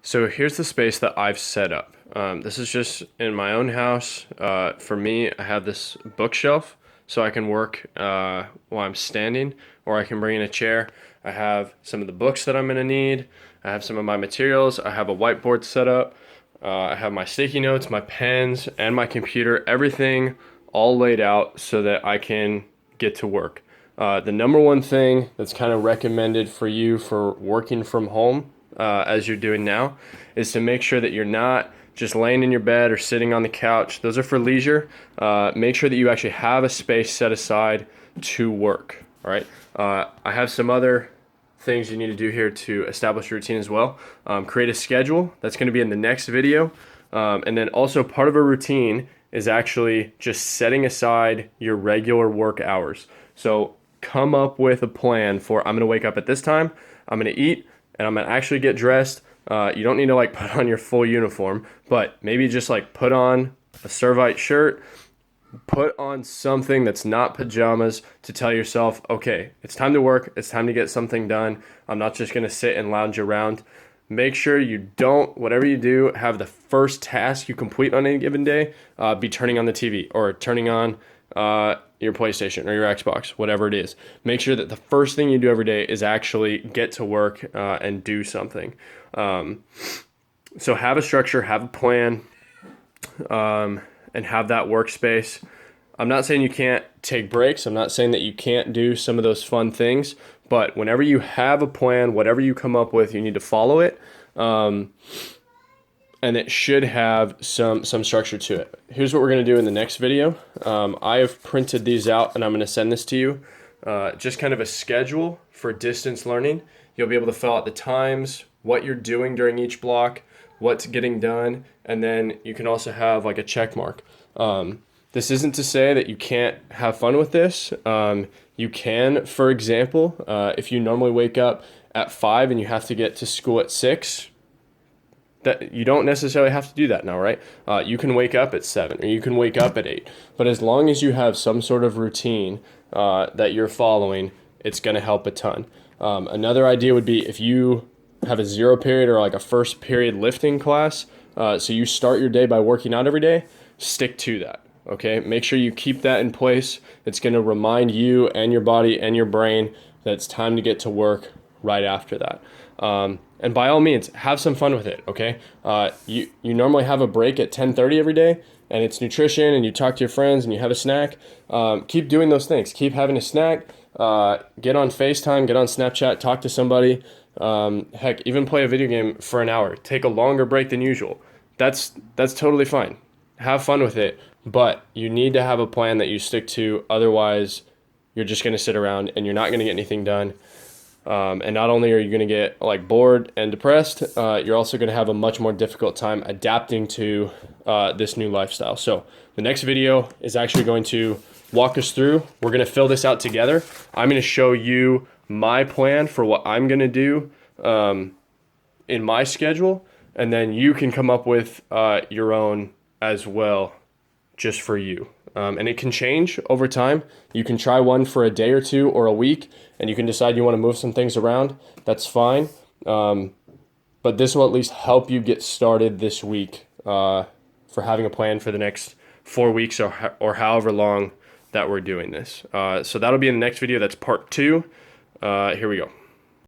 So here's the space that I've set up. This is just in my own house. For me, I have this bookshelf so I can work while I'm standing, or I can bring in a chair. I have some of the books that I'm going to need. I have some of my materials. I have a whiteboard set up. I have my sticky notes, my pens, and my computer, everything all laid out so that I can get to work. The number one thing that's kind of recommended for you for working from home, as you're doing now, is to make sure that you're not just laying in your bed or sitting on the couch. Those are for leisure. Make sure that you actually have a space set aside to work. All right. I have some other things you need to do here to establish a routine as well. Create a schedule. That's going to be in the next video. And then also part of a routine is actually just setting aside your regular work hours. So come up with a plan for, I'm going to wake up at this time, I'm going to eat, and I'm going to actually get dressed. You don't need to like put on your full uniform, but maybe just like put on a Servite shirt, put on something that's not pajamas to tell yourself, okay, it's time to work. It's time to get something done. I'm not just going to sit and lounge around. Make sure you don't, whatever you do, have the first task you complete on any given day be turning on the TV or turning on your PlayStation or your Xbox, whatever it is. Make sure that the first thing you do every day is actually get to work and do something. So have a structure, have a plan, and have that workspace. I'm not saying you can't take breaks. I'm not saying that you can't do some of those fun things, but whenever you have a plan, whatever you come up with, you need to follow it. And it should have some structure to it. Here's what we're going to do in the next video. I have printed these out and I'm going to send this to you. Just kind of a schedule for distance learning. You'll be able to fill out the times, what you're doing during each block, what's getting done, and then you can also have like a check mark. This isn't to say that you can't have fun with this. You can, for example, if you normally wake up at 5 and you have to get to school at 6, that you don't necessarily have to do that now, right? You can wake up at 7 or you can wake up at 8. But as long as you have some sort of routine that you're following, it's going to help a ton. Another idea would be if you have a 0 period or like a first period lifting class, so you start your day by working out every day, stick to that. Okay, make sure you keep that in place. It's going to remind you and your body and your brain that it's time to get to work right after that. And by all means, have some fun with it, okay? You normally have a break at 10:30 every day, and it's nutrition, and you talk to your friends, and you have a snack. Keep doing those things. Keep having a snack. Get on FaceTime, get on Snapchat, talk to somebody. Heck, even play a video game for an hour. Take a longer break than usual. That's totally fine. Have fun with it, but you need to have a plan that you stick to. Otherwise, you're just going to sit around, and you're not going to get anything done. And not only are you going to get like bored and depressed, you're also going to have a much more difficult time adapting to this new lifestyle. So the next video is actually going to walk us through. We're going to fill this out together. I'm going to show you my plan for what I'm going to do in my schedule, and then you can come up with your own as well, just for you. And it can change over time. You can try one for a day or two or a week, and you can decide you want to move some things around. That's fine. But this will at least help you get started this week for having a plan for the next 4 weeks or however long that we're doing this. So that'll be in the next video. That's part 2. Here we go.